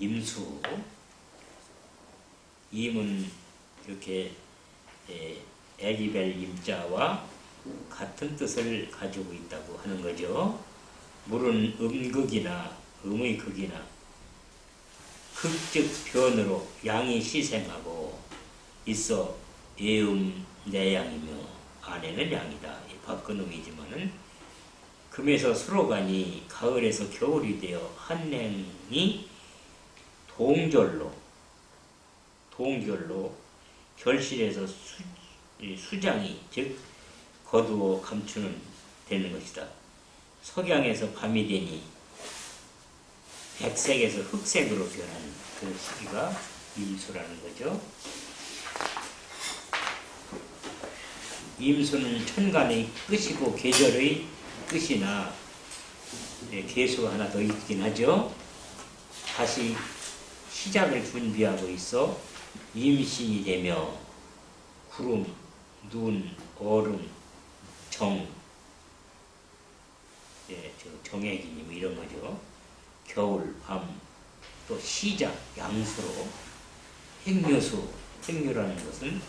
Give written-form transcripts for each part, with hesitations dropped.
임수. 임은 이렇게 애기별 임자와 같은 뜻을 가지고 있다고 하는 거죠. 물은 음극이나 음의 극이나 극즉 변으로 양이 시생하고 있어 예음 내양이며 안에는 양이다. 박근음이지만은 금에서 수로간이 가을에서 겨울이 되어 한냉이 동결로 결실에서 수장이 즉 거두어 감추는 되는 것이다. 석양에서 밤이 되니 백색에서 흑색으로 변하는 그 시기가 임수라는 거죠. 임수는 천간의 끝이고 계절의 끝이나 계수가 하나 더 있긴 하죠. 다시 시작을 준비하고 있어 임신이 되며 구름, 눈, 얼음, 정, 정액이니 뭐 이런 거죠. 겨울, 밤, 또 시작, 양수로 행류라는 것은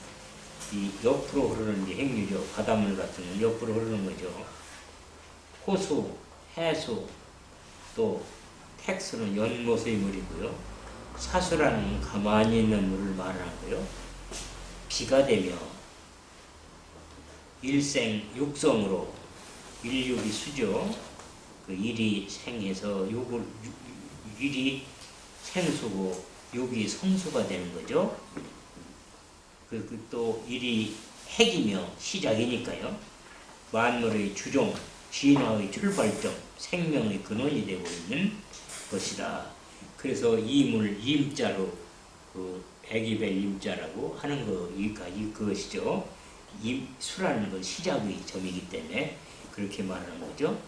이 옆으로 흐르는 게 행류죠. 바닷물 같은 건 옆으로 흐르는 거죠. 호수, 해수, 또 택수는 연못의 물이고요. 사수라는 가만히 있는 물을 말하고요. 비가 되며 일생 육성으로 일육이 수죠. 그 일이 생해서 일이 생수고 육이 성수가 되는 거죠. 또 일이 핵이며 시작이니까요. 만물의 주종, 진화의 출발점, 생명의 근원이 되고 있는 것이다. 그래서 임을 임자로 애기별 임자라고 하는 거가 그것이죠. 수라는 건 시작의 점이기 때문에 그렇게 말하는 거죠.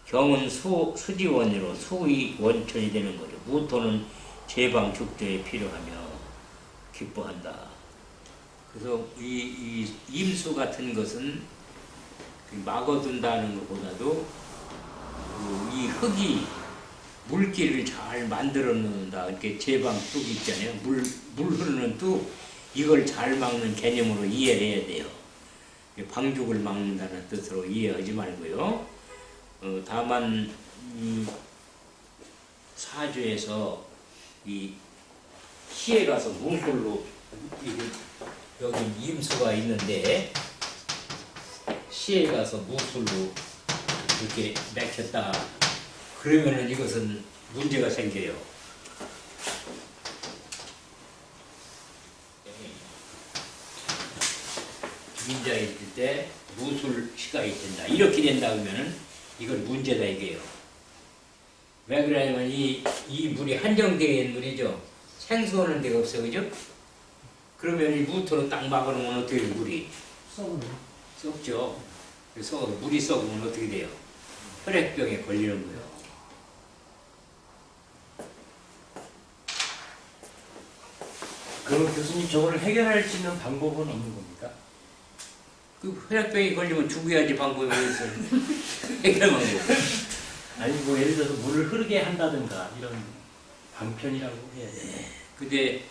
경은 수지원으로 수의 원천이 되는 거죠. 무토는 제방 축제에 필요하며 기뻐한다. 그래서 이 임수 같은 것은 막아둔다는 것보다도 이 흙이 물길을 잘 만들어 놓는다. 이렇게 제방 뚝 있잖아요. 물 흐르는 뚝, 이걸 잘 막는 개념으로 이해해야 돼요. 방죽을 막는다는 뜻으로 이해하지 말고요. 다만 사주에서 이 시에 가서 문골로 여기 임수가 있는데 시에 가서 무술로 이렇게 맥혔다. 그러면은 이것은 문제가 생겨요. 민자에 있을 때 무술시가 된다. 이렇게 된다 그러면은 이건 문제다 이게요. 왜 그러냐면 이 물이 한정되어 있는 물이죠. 생수하는 데가 없어요. 그죠? 그러면 이 무토로 딱 막아놓으면 어떻게 돼요? 물이 썩죠. 그래서 물이 썩으면 어떻게 돼요? 혈액병에 걸리는 거예요. 그럼 교수님 저거를 해결할 수 있는 방법은 없는 겁니까? 그 혈액병에 걸리면 죽어야지 방법이 있어요. 해결 방법. 아니 뭐 예를 들어서 물을 흐르게 한다든가 이런 방편이라고 해야 돼요. 근데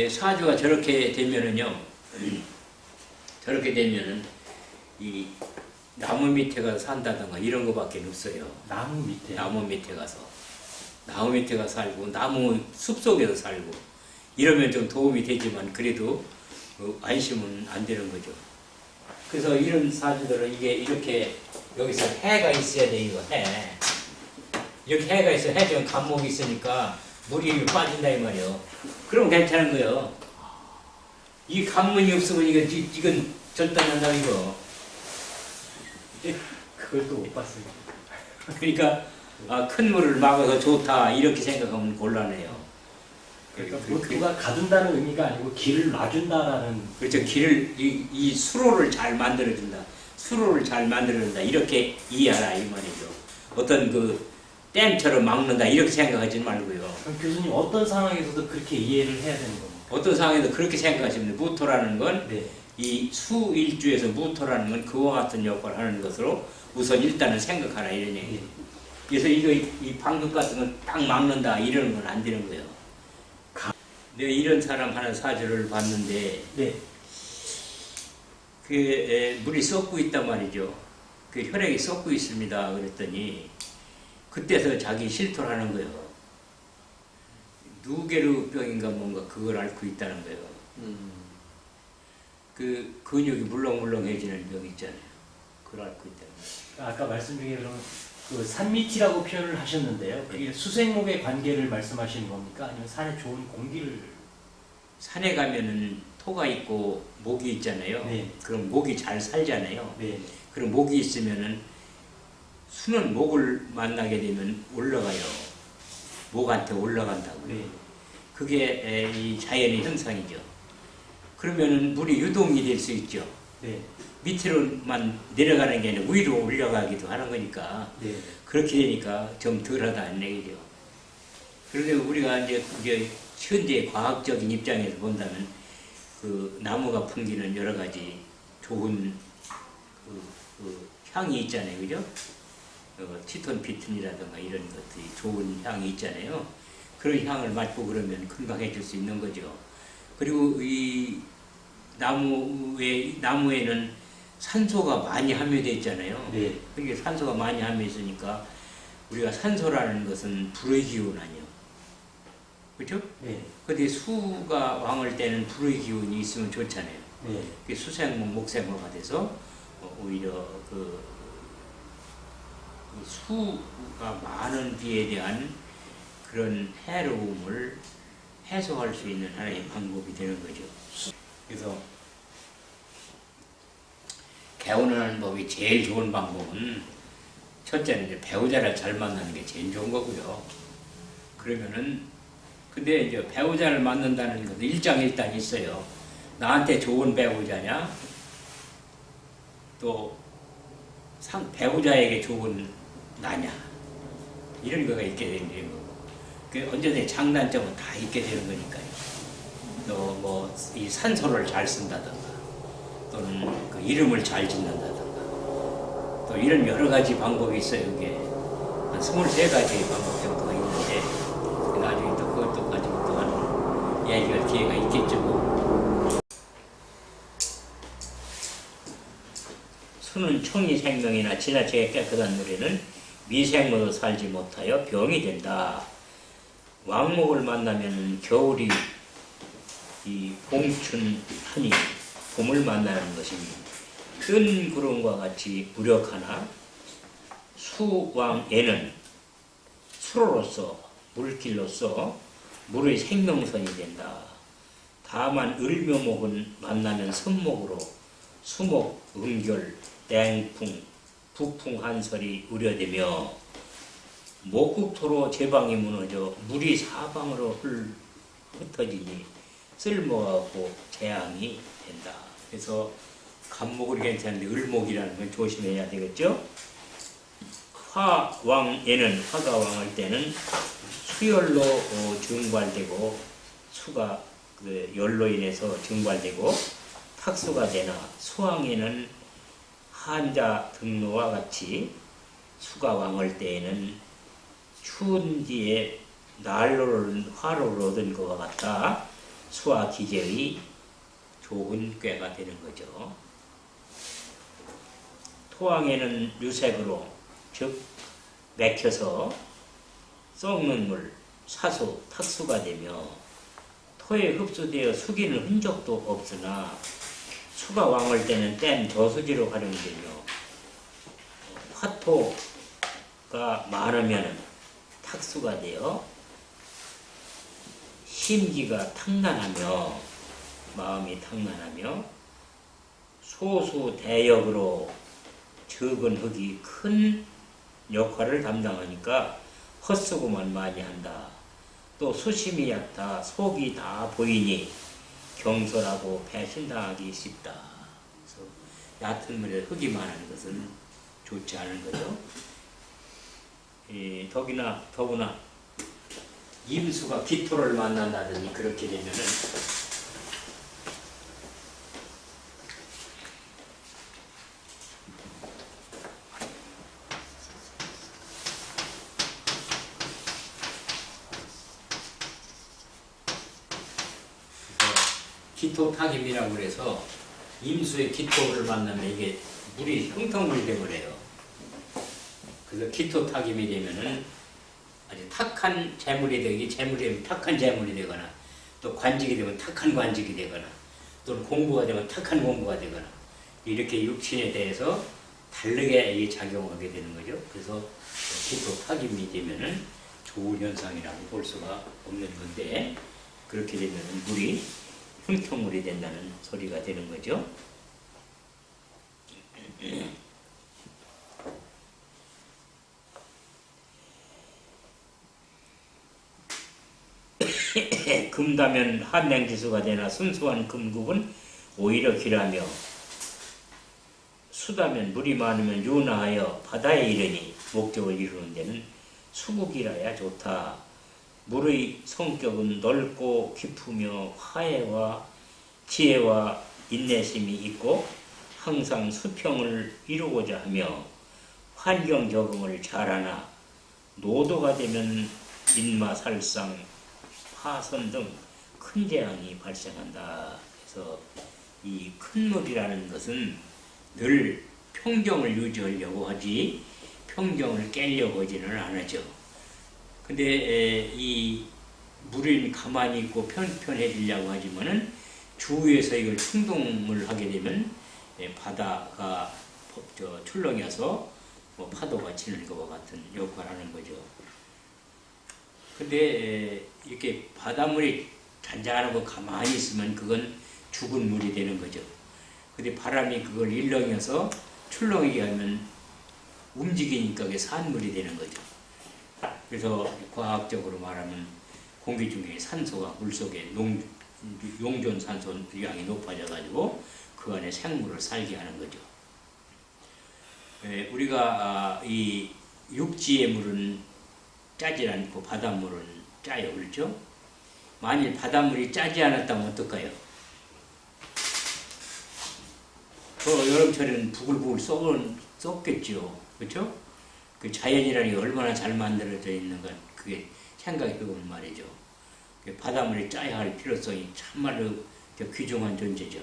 사주가 저렇게 되면은요. 저렇게 되면은 이 나무 밑에 가서 산다든가 이런 거밖에 없어요. 나무 밑에 가서 살고 나무 숲속에서 살고 이러면 좀 도움이 되지만 그래도 안심은 안 되는 거죠. 그래서 이런 사주들은 이게 이렇게 여기서 해가 있어야 돼. 이거 해 이렇게 해가 있어. 해 좀 간목이 있으니까 물이 빠진다 이 말이에요. 그럼 괜찮은 거예요. 이 간문이 없으면 이건 절단한다 이거. 그걸 또 못 봤어요. 그러니까 큰 물을 막아서 좋다 이렇게 생각하면 곤란해요. 그러니까 무토가 가둔다는 의미가 아니고 길을 놔준다라는. 그렇죠. 길을 이 수로를 잘 만들어준다. 수로를 잘 만들어준다. 이렇게 이해하라 이 말이죠. 어떤 그 댐처럼 막는다 이렇게 생각하지 말고요. 그럼 교수님 어떤 상황에서도 그렇게 이해를 해야 되는 겁니까? 어떤 상황에도 그렇게 생각하시면 돼요. 무토라는 건 네. 이 수일주에서 무토라는 건 그와 같은 역할을 하는 것으로 우선 일단은 생각하라 이런 얘기예요. 그래서 이거 이 방금 같은 건 딱 막는다 이러는 건 안 되는 거예요. 내가 이런 사람 하나 사주를 봤는데 네. 물이 썩고 있단 말이죠. 그 혈액이 썩고 있습니다. 그랬더니 그때서 자기 실토를 하는 거예요. 누게르병인가 뭔가 그걸 앓고 있다는 거예요. 그 근육이 물렁물렁해지는 병 있잖아요. 그걸 앓고 있다는 거예요. 아까 말씀 중에 그럼 그 산미티라고 표현을 하셨는데요. 그게 수생목의 관계를 말씀하시는 겁니까? 아니면 산에 좋은 공기를? 산에 가면은 토가 있고 목이 있잖아요. 네. 그럼 목이 잘 살잖아요. 네. 그럼 목이 있으면은 수는 목을 만나게 되면 올라가요. 목한테 올라간다고요. 네. 그게 이 자연의 현상이죠. 그러면은 물이 유동이 될 수 있죠. 네. 밑으로만 내려가는 게 아니라 위로 올라가기도 하는 거니까 네. 그렇게 되니까 좀 덜하다는 얘기죠. 그런데 우리가 이제 현재 과학적인 입장에서 본다면 그 나무가 풍기는 여러 가지 좋은 그 향이 있잖아요, 그죠? 치톤피튼이라든가 이런 것들이 좋은 향이 있잖아요. 그런 향을 맡고 그러면 건강해질 수 있는 거죠. 그리고 이 나무에는 산소가 많이 함유되어 있잖아요. 네. 그러니까 산소가 많이 함유되어 있으니까 우리가 산소라는 것은 불의 기운 아니에요. 그렇죠? 네. 근데 수가 왕을 때는 불의 기운이 있으면 좋잖아요. 네. 그게 수생목, 목생목가 돼서 오히려 그 수가 많은 비에 대한 그런 해로움을 해소할 수 있는 하나의 방법이 되는 거죠. 그래서 개운하는 법이 제일 좋은 방법은 첫째는 이제 배우자를 잘 만나는 게 제일 좋은 거고요. 그러면은 근데 이제 배우자를 만난다는 것도 일장일단이 있어요. 나한테 좋은 배우자냐, 또 배우자에게 좋은 나냐, 이런 거가 있게 되는 거고. 그 언제든지 장단점은 다 있게 되는 거니까요. 또 뭐 이 산소를 잘 쓴다든가, 또는 그 이름을 잘 짓는다든가, 또 이런 여러 가지 방법이 있어요. 이게 한 23가지 방법 정도가 있는데 나중에 또 그것도 가지고 또 하는 이야기할 기회가 있겠죠. 수는 청이 생명이나 지나치게 깨끗한 물에는 미생물로 살지 못하여 병이 된다. 왕목을 만나면 겨울이 이 봉춘하니 봄을 만나는 것이니 뜬 구름과 같이 무력하나 수왕에는 수로로서 물길로서 물의 생명선이 된다. 다만 을묘목은 만나면 선목으로 수목, 음결, 땡풍, 부풍 한설이 우려되며 목국토로 제방이 무너져 물이 사방으로 흩어지니 쓸모가 없고 재앙이 된다. 그래서 간목은 괜찮은데 을목이라는 건 조심해야 되겠죠. 화왕에는 화가 왕할 때는 수열로 증발되고 수가 그 열로 인해서 증발되고 탁수가 되나 수왕에는 한자 등로와 같이 수가 왕할 때에는 추운 뒤에 난로를 화로를 얻은 것과 같다. 수와 기재의 좋은 꾀가 되는 거죠. 토왕에는 유색으로 즉 맥혀서 썩는 물, 사수, 탁수가 되며 토에 흡수되어 숙이는 흔적도 없으나 수가 왕할 때는 뗀 저수지로 활용되며 화토가 많으면 탁수가 되어 심기가 탕난하며 마음이 탕난하며 소수대역으로 적은 흙이 큰 역할을 담당하니까 헛수고만 많이 한다. 또 수심이 얕아 속이 다 보이니 경솔하고 배신당하기 쉽다. 그래서 얕은 물에 흙이 많은 것은 좋지 않은 거죠. 더구나 임수가 기토를 만난다더니 그렇게 되면은 기토탁임이라고 그래서 임수의 기토를 만나면 이게 물이 형통물이 되버려요. 그래서 기토탁임이 되면은 아주 탁한 재물이 되기, 재물이 되면 탁한 재물이 되거나, 또 관직이 되면 탁한 관직이 되거나, 또는 공부가 되면 탁한 공부가 되거나, 이렇게 육신에 대해서 다르게 이 작용하게 되는 거죠. 그래서 기토탁임이 되면은 좋은 현상이라고 볼 수가 없는 건데, 그렇게 되면은 물이 흉통물이 된다는 소리가 되는 거죠. 금다면 한냉지수가 되나 순수한 금국은 오히려 길하며, 수다면 물이 많으면 윤화하여 바다에 이르니 목적을 이루는 데는 수국이라야 좋다. 물의 성격은 넓고 깊으며 화해와 지혜와 인내심이 있고 항상 수평을 이루고자 하며 환경 적응을 잘하나 노도가 되면 인마살상, 파선 등 큰 재앙이 발생한다. 그래서 이 큰 물이라는 것은 늘 평정을 유지하려고 하지 평정을 깨려고 하지는 않았죠. 근데 이 물은 가만히 있고 편편해지려고 하지만은 주위에서 이걸 충동을 하게 되면 바다가 출렁여서 뭐 파도가 치는 것과 같은 역할을 하는 거죠. 근데 이렇게 바닷물이 잔잔하고 가만히 있으면 그건 죽은 물이 되는 거죠. 근데 바람이 그걸 일렁여서 출렁이게 하면 움직이니까 그게 산 물이 되는 거죠. 그래서 과학적으로 말하면 공기 중에 산소가 물속에 용존 산소 양이 높아져 가지고 그 안에 생물을 살게 하는 거죠. 우리가 이 육지의 물은 짜지 않고 바닷물은 짜요. 그렇죠? 만일 바닷물이 짜지 않았다면 어떨까요? 여름철에는 부글부글 썩겠죠. 그렇죠? 그 자연이라는 게 얼마나 잘 만들어져 있는가 그게 생각이 들고는 말이죠. 바닷물이 짜야 할 필요성이 참말로 귀중한 존재죠.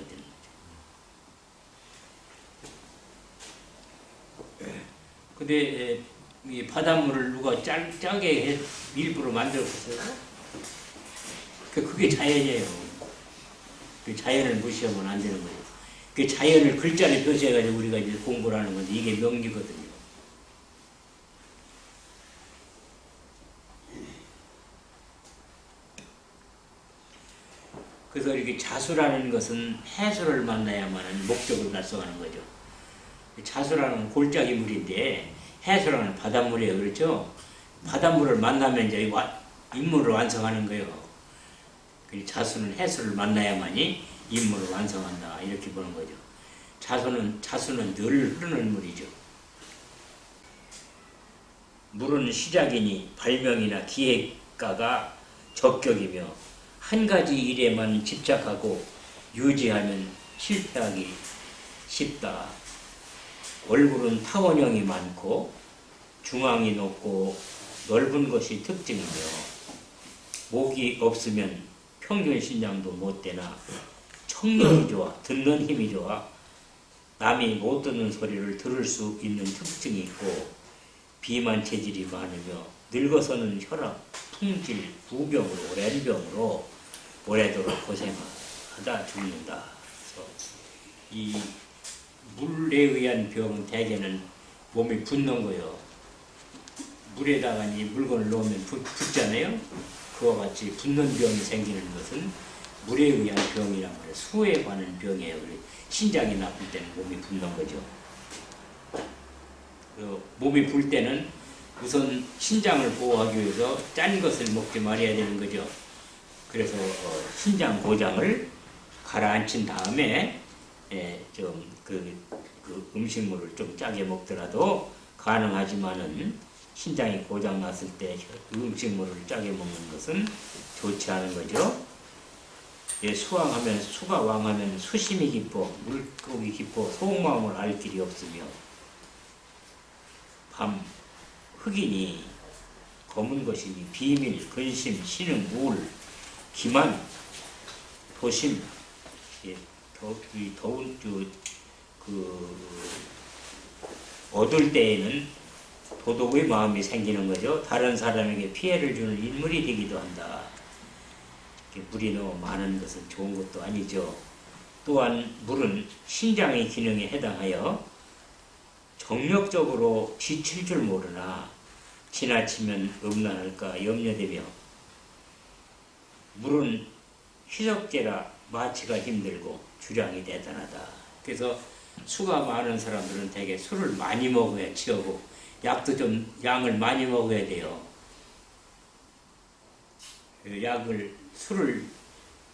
근데 이 바닷물을 누가 짜게 일부러 만들었어요? 그게 자연이에요. 그 자연을 무시하면 안 되는 거예요. 그 자연을 글자를 표시해가지고 우리가 이제 공부를 하는 건데 이게 명리거든요. 그래서 이렇게 자수라는 것은 해수를 만나야만 목적을 달성하는 거죠. 자수라는 골짜기 물인데 해수라는 바닷물이에요. 그렇죠? 바닷물을 만나면 이제 인물을 완성하는 거예요. 자수는 해수를 만나야만이 인물을 완성한다. 이렇게 보는 거죠. 자수는 늘 흐르는 물이죠. 물은 시작이니 발명이나 기획가가 적격이며 한 가지 일에만 집착하고 유지하면 실패하기 쉽다. 얼굴은 타원형이 많고 중앙이 높고 넓은 것이 특징이며 목이 없으면 평균 신장도 못 되나 청력이 좋아 듣는 힘이 좋아 남이 못 듣는 소리를 들을 수 있는 특징이 있고 비만 체질이 많으며 늙어서는 혈압, 풍질, 부병으로 오랜 병으로 오래도록 고생하다 죽는다. 그래서 이 물에 의한 병은 대개는 몸이 붓는 거예요. 물에다가 이 물건을 넣으면 붓잖아요. 그와 같이 붓는 병이 생기는 것은 물에 의한 병이란 말이에요. 수에 관한 병이에요. 신장이 나쁠 때는 몸이 붓는 거죠. 몸이 불 때는 우선 신장을 보호하기 위해서 짠 것을 먹지 말아야 되는 거죠. 그래서 신장 고장을 가라앉힌 다음에 그 음식물을 좀 짜게 먹더라도 가능하지만은 신장이 고장 났을 때 음식물을 짜게 먹는 것은 좋지 않은 거죠. 수왕하면 수가 왕하면 수심이 깊어 물고기 깊어 속마음을 알 길이 없으며 밤 흑이니 검은 것이니 비밀, 근심, 신음, 우울, 기만, 도심, 예, 얻을 때에는 도덕의 마음이 생기는 거죠. 다른 사람에게 피해를 주는 인물이 되기도 한다. 물이 너무 많은 것은 좋은 것도 아니죠. 또한 물은 신장의 기능에 해당하여 정력적으로 지칠 줄 모르나 지나치면 음란할까 염려되며, 물은 희석제라 마취가 힘들고 주량이 대단하다. 그래서 수가 많은 사람들은 대개 술을 많이 먹어야 취하고 약도 좀 양을 많이 먹어야 돼요. 술을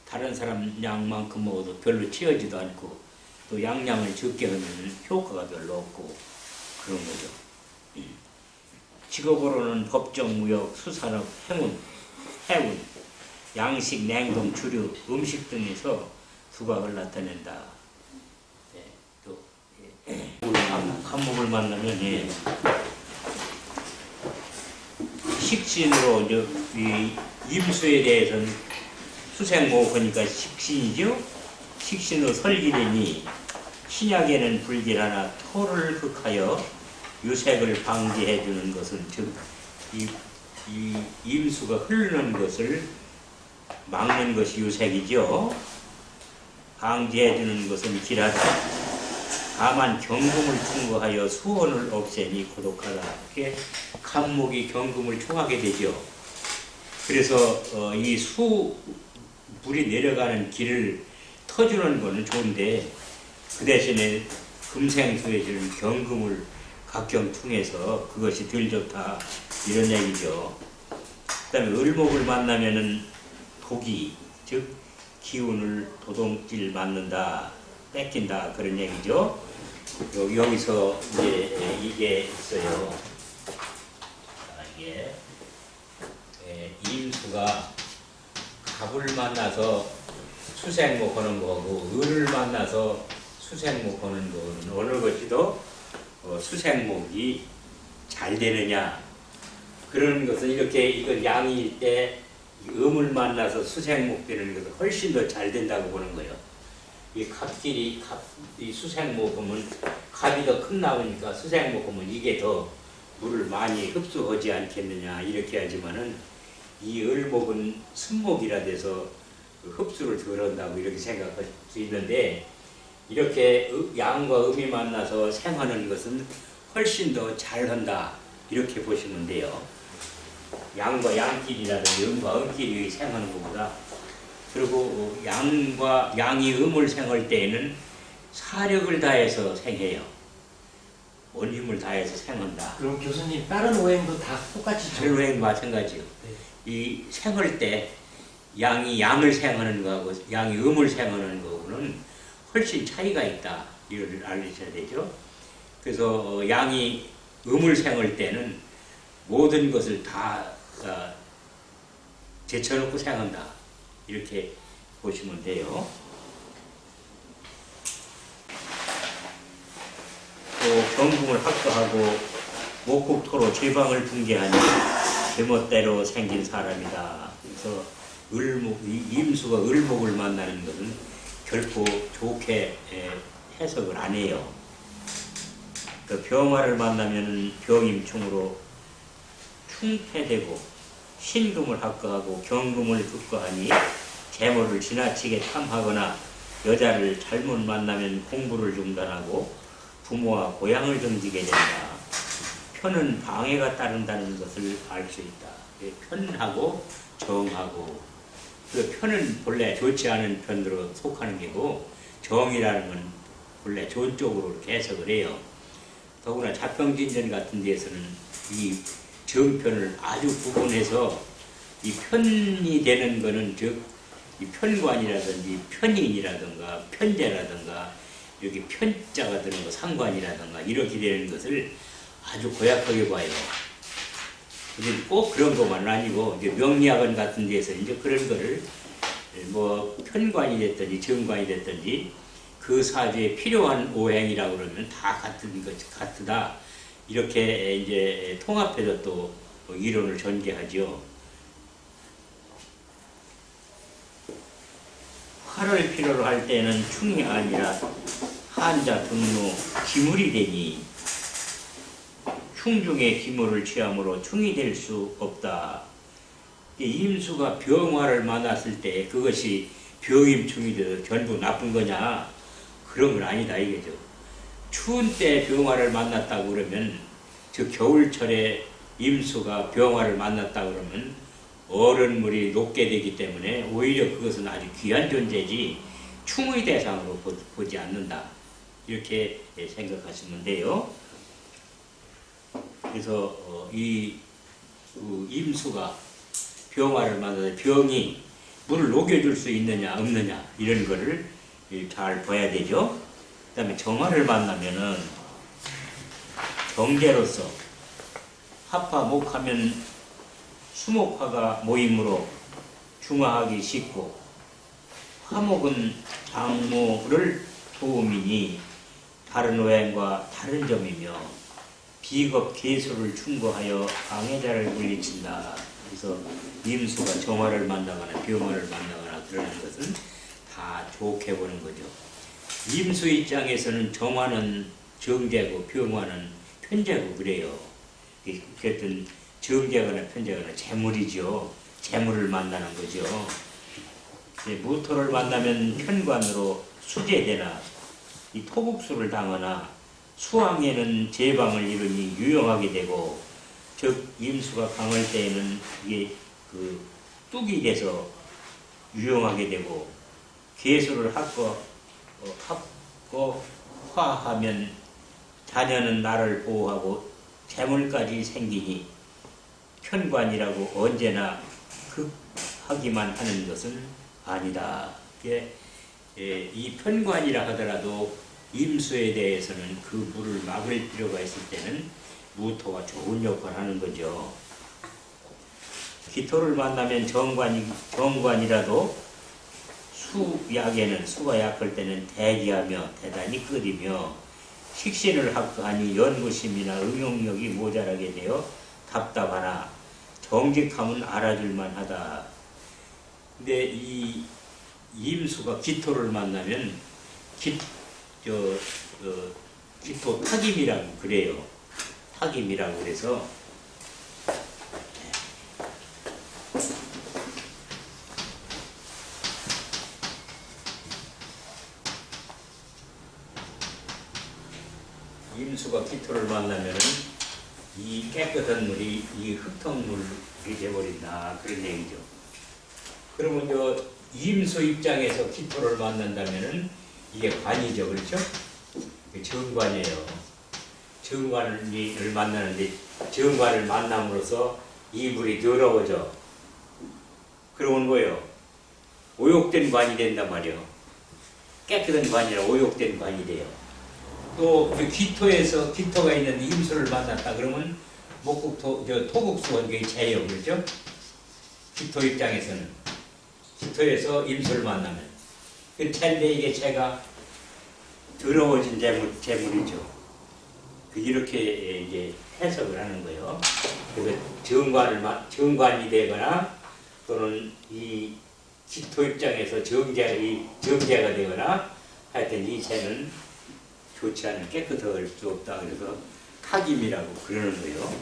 다른 사람 양만큼 먹어도 별로 취하지도 않고, 또 양량을 적게 하면 효과가 별로 없고 그런 거죠. 직업으로는 법정, 무역, 수산업, 해운, 양식, 냉동, 주류, 음식 등에서 두각을 나타낸다. 네, 또 간목을 만나면 식신으로 이 임수에 대해서는 수생목 하니까 식신이죠. 식신으로 설기되니 신약에는 불길하나 토를 흑하여 유색을 방지해 주는 것은, 즉 이 임수가 흐르는 것을 막는 것이 유색이죠. 방지해 주는 것은 길하다. 다만 경금을 충고하여 수원을 없애니 고독하다. 이렇게 간목이 경금을 충하게 되죠. 그래서 이 물이 내려가는 길을 터주는 거는 좋은데, 그 대신에 금생수에 주는 경금을 각경 통해서 그것이 덜 좋다, 이런 얘기죠. 그 다음에 을목을 만나면은 독이, 즉 기운을 도둑질 맞는다, 뺏긴다, 그런 얘기죠. 여기서 이제 이게 있어요. 이게 임수가 갑을 만나서 수생목 하는 거고, 을을 만나서 수생목 하는 거는 어느 것이 더 수생목이 잘 되느냐, 그런 것은 이렇게 이걸 양일 때 음을 만나서 수생목 되는 것은 훨씬 더 잘 된다고 보는 거예요. 이 이 수생목음은 갑이 더 큰 나오니까 수생목음은 이게 더 물을 많이 흡수하지 않겠느냐, 이렇게 하지만은 이 을목은 순목이라 돼서 흡수를 덜 한다고 이렇게 생각할 수 있는데, 이렇게 양과 음이 만나서 생하는 것은 훨씬 더 잘한다, 이렇게 보시면 돼요. 양과 양끼리라든지 음과 음끼리 생하는 것보다. 그리고 양이 음을 생할 때에는 사력을 다해서 생해요. 온 힘을 다해서 생한다. 그럼 교수님, 다른 오행도 다 똑같이 다른 오행 마찬가지요. 네. 이 생할 때 양이 양을 생하는 거하고 양이 음을 생하는 거는 훨씬 차이가 있다, 이걸 알려줘야 되죠. 그래서 양이 음을 생할 때는 모든 것을 다 제쳐놓고 생한다, 이렇게 보시면 돼요. 또 경궁을 합도하고 목국토로 제방을 붕괴하니 제멋대로 생긴 사람이다. 그래서 임수가 을목을 만나는 것은 결코 좋게 해석을 안 해요. 그 병화를 만나면 병임충으로 충패되고 신금을 합거하고 경금을 극거하니 재물을 지나치게 탐하거나 여자를 잘못 만나면 공부를 중단하고 부모와 고향을 등지게 된다. 편은 방해가 따른다는 것을 알 수 있다. 편하고 정하고, 그 편은 본래 좋지 않은 편으로 속하는 게고, 정이라는 건 본래 좋은 쪽으로 이렇게 해석을 해요. 더구나 자평진전 같은 데에서는 이 정편을 아주 구분해서 이 편이 되는 거는, 즉 이 편관이라든지 편인이라든가 편제라든가 여기 편자가 드는 거 상관이라든가 이렇게 되는 것을 아주 고약하게 봐요. 근데 꼭 그런 것만은 아니고, 이제 명리학원 같은 데서 이제 그런 거를 뭐 편관이 됐든지 정관이 됐든지 그 사주에 필요한 오행이라고 그러면 다 같다, 이렇게 이제 통합해서 또 이론을 전개하죠. 산을 필요로 할 때는 충이 아니라 한자 등로 기물이 되니 충 중에 기물을 취함으로 충이 될 수 없다. 임수가 병화를 만났을 때 그것이 병임충이 돼서 전부 나쁜 거냐? 그런 건 아니다 이거죠. 추운 때 병화를 만났다고 그러면 즉 겨울철에 임수가 병화를 만났다 그러면 얼음물이 녹게 되기 때문에 오히려 그것은 아주 귀한 존재지 충의 대상으로 보지 않는다. 이렇게 생각하시면 돼요. 그래서 이 임수가 병화를 만나서 병이 물을 녹여줄 수 있느냐 없느냐 이런 거를 잘 봐야 되죠. 그 다음에 정화를 만나면은 정제로서 합화목하면 수목화가 모임으로 중화하기 쉽고 화목은 장모를 도움이니 다른 오행과 다른 점이며 비겁 개수를 충고하여 방해자를 물리친다. 그래서 임수가 정화를 만나거나 병화를 만나거나 그러는 것은 다 좋게 보는 거죠. 임수 입장에서는 정화는 정제고 병화는 편제고 그래요. 어쨌든 정제거나 편제거나 재물이죠. 재물을 만나는 거죠. 무토를 만나면 편관으로 수제되나 이 토국수를 당하나 수왕에는 제방을 이루니 유용하게 되고 즉 임수가 강할 때에는 이게 그 뚝이 돼서 유용하게 되고 개수를 합거화하면 자녀는 나를 보호하고 재물까지 생기니 편관이라고 언제나 극하기만 하는 것은 아니다. 이 편관이라 하더라도 임수에 대해서는 그 물을 막을 필요가 있을 때는 무토가 좋은 역할을 하는 거죠. 기토를 만나면 정관이라도 수약에는 수가 약할 때는 대기하며 대단히 끓이며 식신을 합하니 연구심이나 응용력이 모자라게 되어 답답하나 정직함은 알아줄만 하다. 근데 이 임수가 기토를 만나면 기토 타김이라고 그래요. 타김이라고 그래서 임수가 기토를 만나면은 이 깨끗한 물이 이 흙탕물이 되어버린다 그런 얘기죠. 그러면 임수 입장에서 기토를 만난다면은 이게 관이죠, 그렇죠? 정관이에요. 정관을 만나는데 정관을 만남으로써 이 물이 더러워져. 그러면 뭐예요? 오욕된 관이 된단 말이에요. 깨끗한 관이라 오욕된 관이 돼요. 또 그 기토에서 기토가 있는 임수를 만났다 그러면 토국수 원격이 재요, 그렇죠? 기토 입장에서는 기토에서 임수를 만나면 그 텐데 이게 재가 더러워진 재물이죠. 이렇게 이제 해석을 하는 거예요. 그래서 정관이 되거나 또는 이 기토 입장에서 정제가 되거나 하여튼 이 재는 좋지 않은 깨끗할 수 없다. 그래서 타김이라고 그러는 거예요.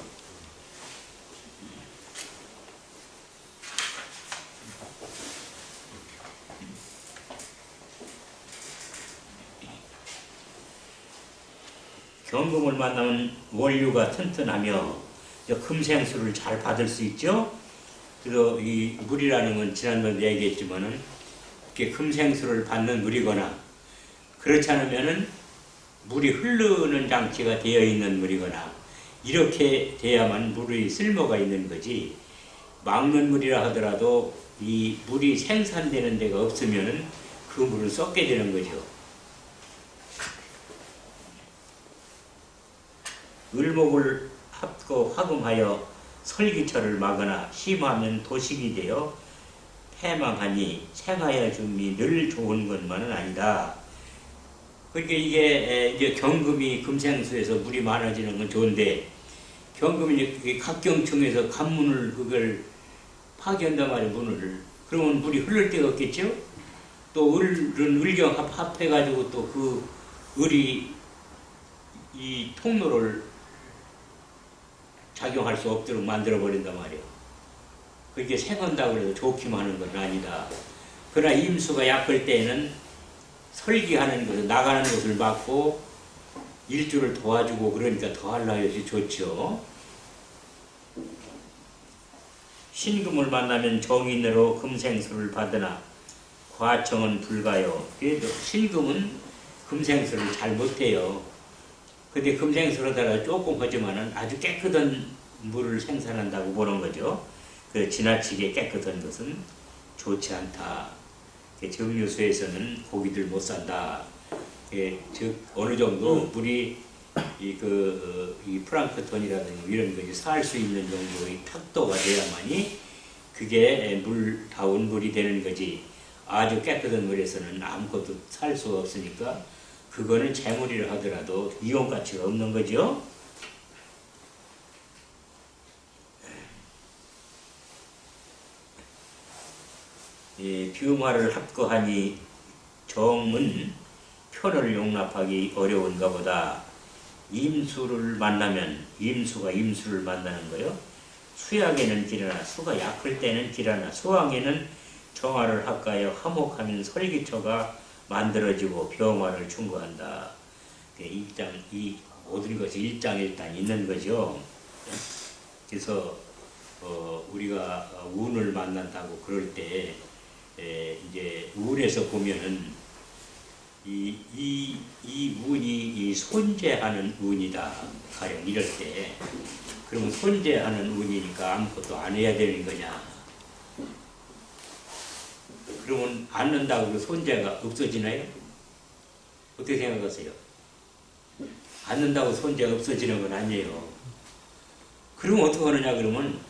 경금을 만나면 원류가 튼튼하며 금생수를 잘 받을 수 있죠. 그래서 이 물이라는 건 지난번에 얘기했지만은 이렇게 금생수를 받는 물이거나 그렇지 않으면은 물이 흐르는 장치가 되어 있는 물이거나 이렇게 돼야만 물의 쓸모가 있는 거지. 막는 물이라 하더라도 이 물이 생산되는 데가 없으면은 그 물은 썩게 되는 거죠. 을목을 합고 화금하여 설기철을 막거나 심하면 도식이 되어 패망하니 생하여 줌이 늘 좋은 것만은 아니다. 그러니까 이게 경금이 금생수에서 물이 많아지는 건 좋은데 경금이 각경층에서 간문을 그걸 파괴한단 말이에요. 문을. 그러면 물이 흐를 데가 없겠죠. 또 을은 을경 합해가지고 또 그 을이 이 통로를 작용할 수 없도록 만들어 버린단 말이에요. 그게 생한다고 해서 좋기만 하는 건 아니다. 그러나 임수가 약할 때에는 설기하는 것을 나가는 것을 막고 일주를 도와주고 그러니까 더하려야지 좋죠. 신금을 만나면 정인으로 금생수를 받으나 과청은 불가요. 그래도 신금은 금생수를 잘 못해요. 근데 금생수로다가 조금 하지만은 아주 깨끗한 물을 생산한다고 보는 거죠. 그 지나치게 깨끗한 것은 좋지 않다. 정류소에서는 고기들 못 산다. 즉 어느 정도 물이 이 플랑크톤이라든지 이런 것이 살 수 있는 정도의 탁도가 돼야만이 그게 물다운 물이 되는 거지. 아주 깨끗한 물에서는 아무것도 살 수 없으니까 그거는 재물이라 하더라도 이용 가치가 없는 거죠. 병화를 합거하니 정은 표를 용납하기 어려운가 보다. 임수를 만나면 임수가 임수를 만나는 거요. 수약에는 길하나 수가 약할 때는 길하나 수왕에는 정화를 합가하여 화목하면 설기초가 만들어지고 병화를 충고한다. 이 모든 것이 일장일단 있는 거죠. 그래서 우리가 운을 만난다고 그럴 때 이제 운에서 보면은 이 운이 이 손재하는 운이다. 가령 이럴 때 그러면 손재하는 운이니까 아무것도 안 해야 되는 거냐? 그러면 않는다고 그 손재가 없어지나요? 어떻게 생각하세요? 않는다고 손재가 없어지는 건 아니에요. 그러면 어떻게 하느냐 그러면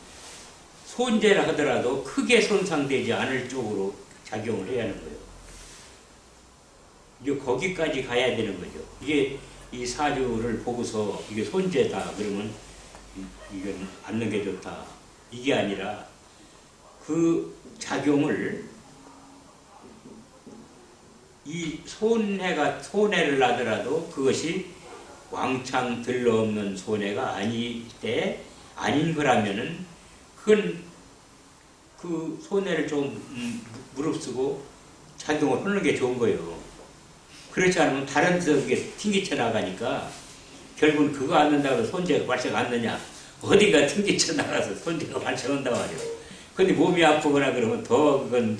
손재라 하더라도 크게 손상되지 않을 쪽으로 작용을 해야 하는 거예요. 이제 거기까지 가야 되는 거죠. 이게 이 사주를 보고서 이게 손재다 그러면 이건 않는 게 좋다. 이게 아니라 그 작용을 이 손해를 나더라도 그것이 왕창 들러없는 손해가 아닌 거라면은 그건 그 손해를 좀 무릅쓰고 작용을 하는 게 좋은 거예요. 그렇지 않으면 다른 데서 그게 튕기쳐 나가니까 결국은 그거 안 된다고 해서 손재가 발생 안 되냐. 어딘가 튕기쳐 나가서 손재가 발생한단 말이에요. 근데 몸이 아프거나 그러면 더 그건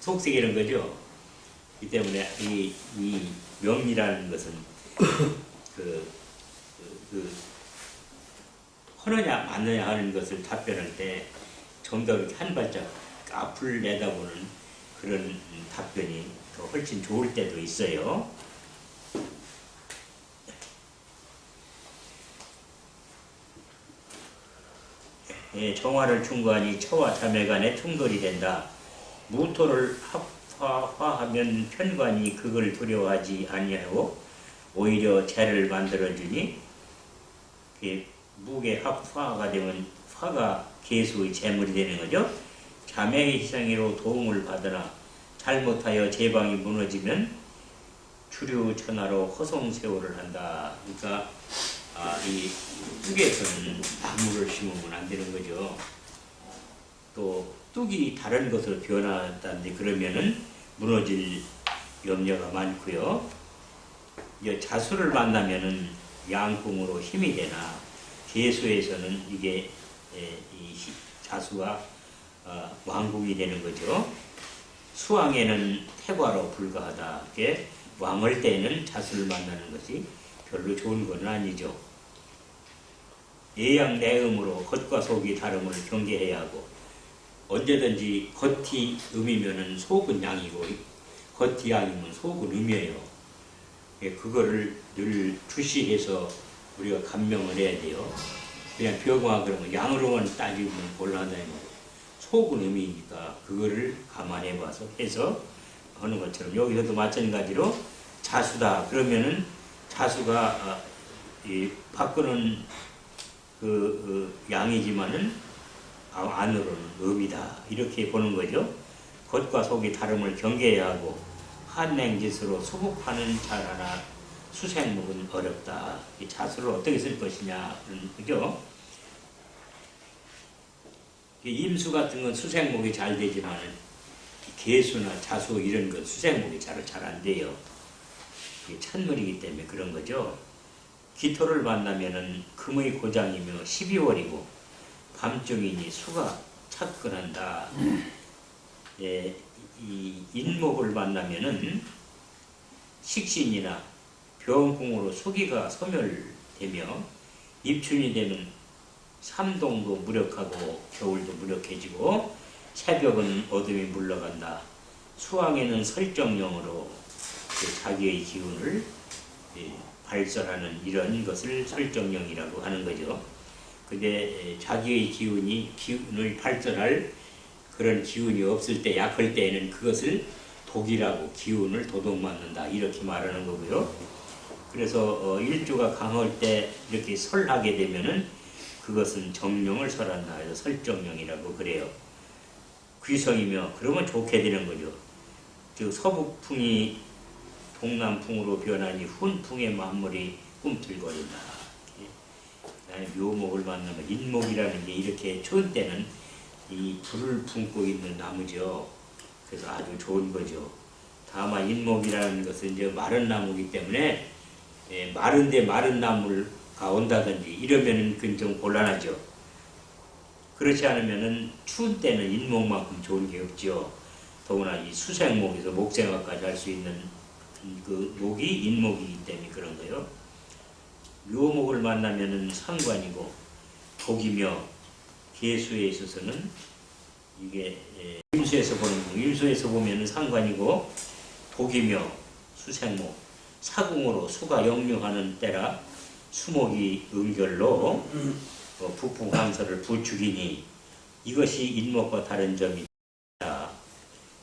속색이는 거죠. 이 때문에 이 명리라는 것은 하느냐 맞느냐 하는 것을 답변할 때 좀 더 이렇게 한 발짝 앞을 내다보는 그런 답변이 더 훨씬 좋을 때도 있어요. 정화를 충고하니 처와 자매 간에 충돌이 된다. 무토를 합화하면 편관이 그걸 두려워하지 아니하고 오히려 재를 만들어주니 무게 합화가 되면 화가 계수의 재물이 되는 거죠. 자매의 희생으로 도움을 받으나 잘못하여 제방이 무너지면 주류천하로 허송세월을 한다. 그러니까 이 뚝에서는 나무를 심으면 안 되는 거죠. 또 뚝이 다른 것으로 변화한다든지 그러면은 무너질 염려가 많고요. 이제 자수를 만나면은 양궁으로 힘이 되나 계수에서는 이게 이 자수가 왕궁이 되는 거죠. 수왕에는 태과로 불가하다. 이게 왕을 때는 자수를 만나는 것이 별로 좋은 건 아니죠. 예양내음으로 겉과 속이 다름을 경계해야 하고 언제든지 겉이 음이면은 속은 양이고 겉이 양이면 속은 음이에요. 그거를 늘 주시해서 우리가 감명을 해야 돼요. 그냥 병화 그러면 양으로만 따지면 곤란하다는 거예요. 속은 음이니까 그거를 감안해 봐서 해서 하는 것처럼 여기서도 마찬가지로 자수다 그러면은 자수가 밖으로는 양이지만은 안으로는 음이다 이렇게 보는 거죠. 겉과 속이 다름을 경계해야 하고 한냉짓으로 수북하는 자라나 수생목은 어렵다. 이 자수를 어떻게 쓸 것이냐, 그죠? 임수 같은 건 수생목이 잘 되지만 개수나 자수 이런 건 수생목이 잘 안 돼요. 이게 찬물이기 때문에 그런 거죠. 기토를 만나면은 금의 고장이며 12월이고 밤중이니 수가 착근한다. 예, 이 인목을 만나면은 식신이나 병궁으로 수기가 소멸되며 입춘이 되면 삼동도 무력하고 겨울도 무력해지고 새벽은 어둠이 물러간다. 수왕에는 설정령으로 자기의 기운을 발설하는 이런 것을 설정령이라고 하는 거죠. 근데 자기의 기운을 발설할 그런 기운이 없을 때, 약할 때에는 그것을 독이라고, 기운을 도둑맞는다 이렇게 말하는 거고요. 그래서 일주가 강할 때 이렇게 설하게 되면은 그것은 정령을 설한다 해서 설정령이라고 그래요. 귀성이며 그러면 좋게 되는 거죠. 즉 서북풍이 동남풍으로 변하니 훈풍의 만물이 꿈틀거린다. 그다음에 묘목을 만나면 인목이라는 게 이렇게 추운 때는 이 불을 품고 있는 나무죠. 그래서 아주 좋은 거죠. 다만 인목이라는 것은 이제 마른 나무이기 때문에 마른데 마른 나무가 온다든지 이러면은 그건 좀 곤란하죠. 그렇지 않으면은 추운 때는 인목만큼 좋은 게 없죠. 더구나 이 수생목에서 목생화까지 할 수 있는 그 목이 인목이기 때문에 그런 거예요. 묘목을 만나면은 상관이고 독이며 개수에 있어서는 이게 임수에서 보면은 상관이고 독이며 수생목 사궁으로 수가 역류하는 때라 수목이 응결로 북풍강서를 부축이니 이것이 인목과 다른 점이다.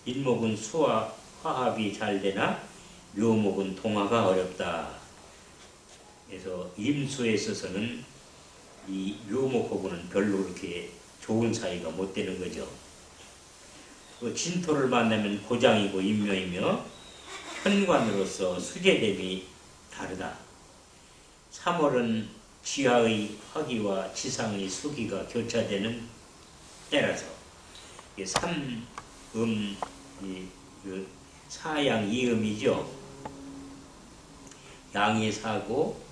인목은 수와 화합이 잘 되나 묘목은 동화가 어렵다. 그래서 임수에 있어서는 이 묘목하고는 별로 그렇게 좋은 사이가 못 되는 거죠. 그 진토를 만나면 고장이고 인묘이며 현관으로서 수제됨이 다르다. 3월은 지하의 화기와 지상의 수기가 교차되는 때라서 사양 이음이죠. 양이 사고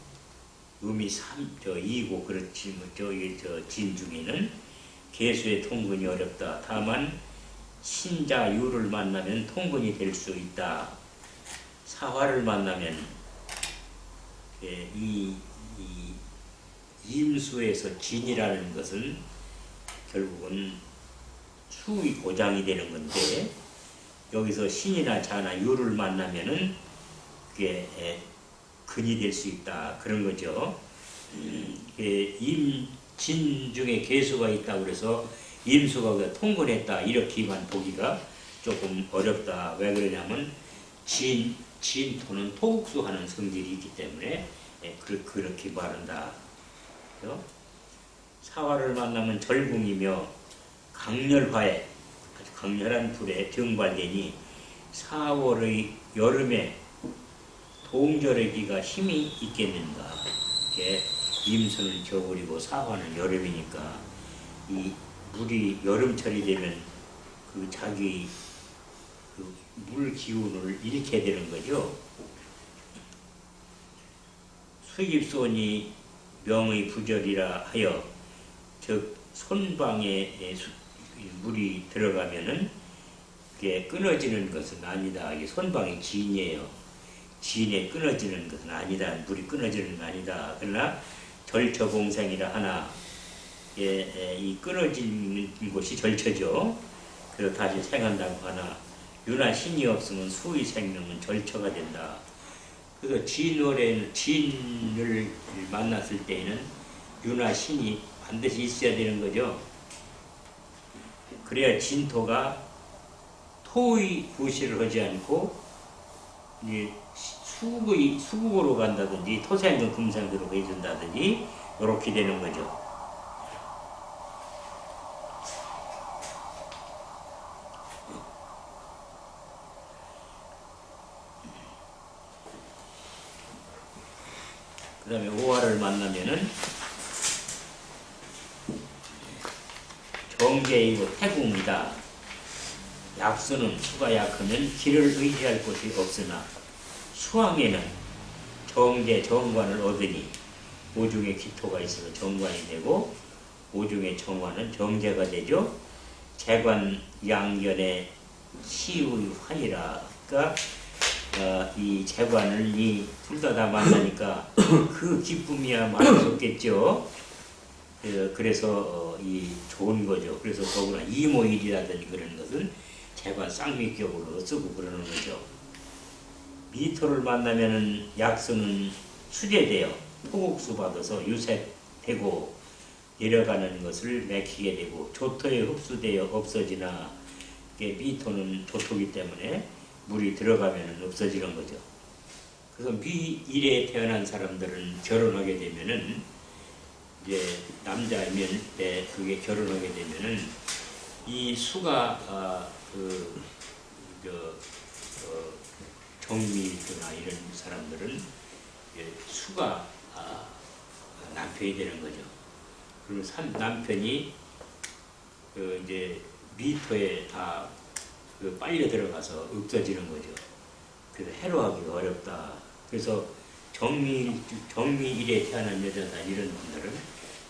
음이 이고 그렇지 진 중에는 개수의 통근이 어렵다. 다만 신자유를 만나면 통근이 될 수 있다. 사화를 만나면 이 임수에서 진이라는 것은 결국은 수의 고장이 되는 건데 여기서 신이나 자나 유를 만나면은 그게 근이 될 수 있다 그런 거죠. 임진 중에 개수가 있다고 그래서 임수가 통근했다 이렇게만 보기가 조금 어렵다. 왜 그러냐면 진토는 토국수 하는 성질이 있기 때문에 그렇게 말한다. 그렇죠? 사화를 만나면 절궁이며 강렬화에 아주 강렬한 불에 정발되니 4월의 여름에 동절의기가 힘이 있겠는가. 이렇게 임수는 겨울이고 사화는 여름이니까 이 물이 여름철이 되면 그 자기 그 물 기운을 잃게 되는 거죠. 수입손이 명의 부절이라 하여 즉 손방에 물이 들어가면은 그게 끊어지는 것은 아니다. 이게 손방이 진이에요. 진에 끊어지는 것은 아니다. 물이 끊어지는 건 아니다. 그러나 절처봉생이라 하나 이 끊어지는 곳이 절처죠. 그래서 다시 생한다고 하나 유나 신이 없으면 수의 생명은 절처가 된다. 그래서 진을 만났을 때에는 유나 신이 반드시 있어야 되는 거죠. 그래야 진토가 토의 구실을 하지 않고 수국으로 간다든지 토생금 금생으로 해준다든지 이렇게 되는 거죠. 그 다음에 오화를 만나면은 정제이고 태궁이다. 약수는 수가 약하면 길을 의지할 곳이 없으나 수왕에는 정제 정관을 얻으니 오중에 기토가 있어서 정관이 되고 오중에 정관은 정제가 되죠. 재관 양견의 시의 환이라. 그러니까 이 재관을 이 둘 다 만나니까 그 기쁨이야 말할 수 없겠죠. 그래서 이 좋은 거죠. 그래서 더구나 이모일이라든지 그런 것은 재관 쌍미격으로 쓰고 그러는 거죠. 미토를 만나면은 약수는 수제되어 토국수 받아서 유색되고 내려가는 것을 맥히게 되고 조토에 흡수되어 없어지나 미토는 조토기 때문에 물이 들어가면 없어지는 거죠. 그래서 미일에 태어난 사람들은 결혼하게 되면은 이제 남자이면 그게 결혼하게 되면은 이 수가 정미일교나 이런 사람들은 수가 남편이 되는 거죠. 그리고 남편이 이제 미토에 다 빨려 들어가서 없어지는 거죠. 그래서 해로하기가 어렵다. 그래서 정미일에 태어난 여자다 이런 분들은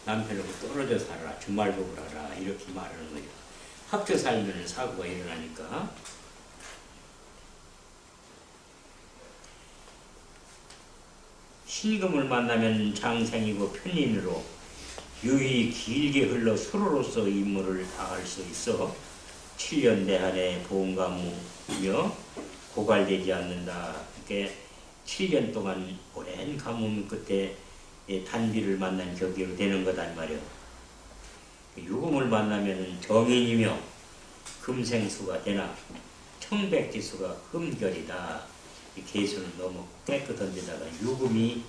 남편하고 떨어져 살아라, 주말복을 하라 이렇게 말하는 거죠. 합쳐 살면 사고가 일어나니까. 신금을 만나면 장생이고 편인으로 유의 길게 흘러 서로로서 임무를 다할 수 있어 7년 내한의 보험가무며 고갈되지 않는다. 이렇게 7년 동안 오랜 가뭄 끝에 단비를 만난 격으로 되는 거다 말이요. 유금을 만나면 정인이며 금생수가 되나 청백지수가 흠결이다. 이 개수는 너무 깨끗한 데다가 유금은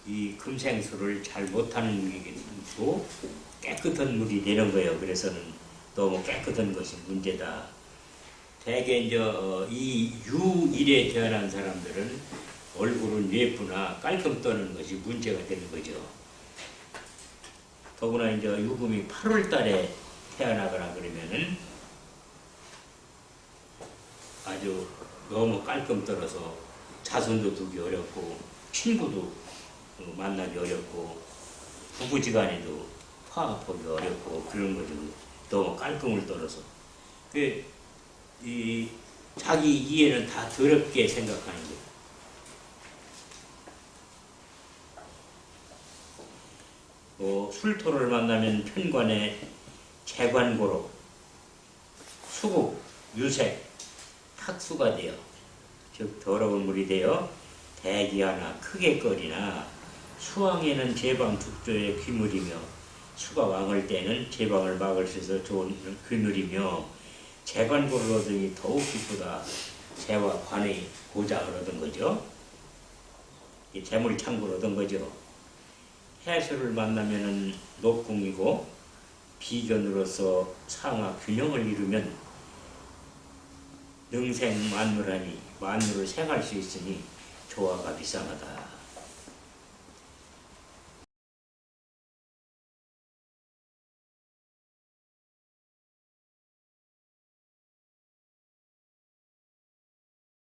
이 금생수를 잘 못하는 물이고 깨끗한 물이 되는 거예요. 그래서는 너무 깨끗한 것이 문제다. 대개 이제 이 유일에 태어난 사람들은 얼굴은 예쁘나 깔끔 떠는 것이 문제가 되는 거죠. 더구나 이제 유금이 8월 달에 태어나거나 그러면은 아주 너무 깔끔 떨어서 자손도 두기 어렵고 친구도 만나기 어렵고 부부지간에도 화합하기 어렵고 그런 거죠. 너무 깔끔을 떨어서. 이 자기 이해는 다 더럽게 생각하는 거예요. 술토를 만나면 편관에 재관고로 수국, 유색, 탁수가 되어 즉 더러운 물이 되어 대기 하나 크게 끓이나 수왕에는 제방 tuk조의 귀물이며 수가 왕을 때는 제방을 막을 수 있어 좋은 귀물이며 재관고를 얻으니 더욱 기쁘다. 재와 관의 보장을 얻은 거죠. 이 재물창고를 얻은 거죠. 해수를 만나면은 녹궁이고 비견으로서 상하 균형을 이루면 능생 만물하니 만물을 생할 수 있으니 조화가 비상하다.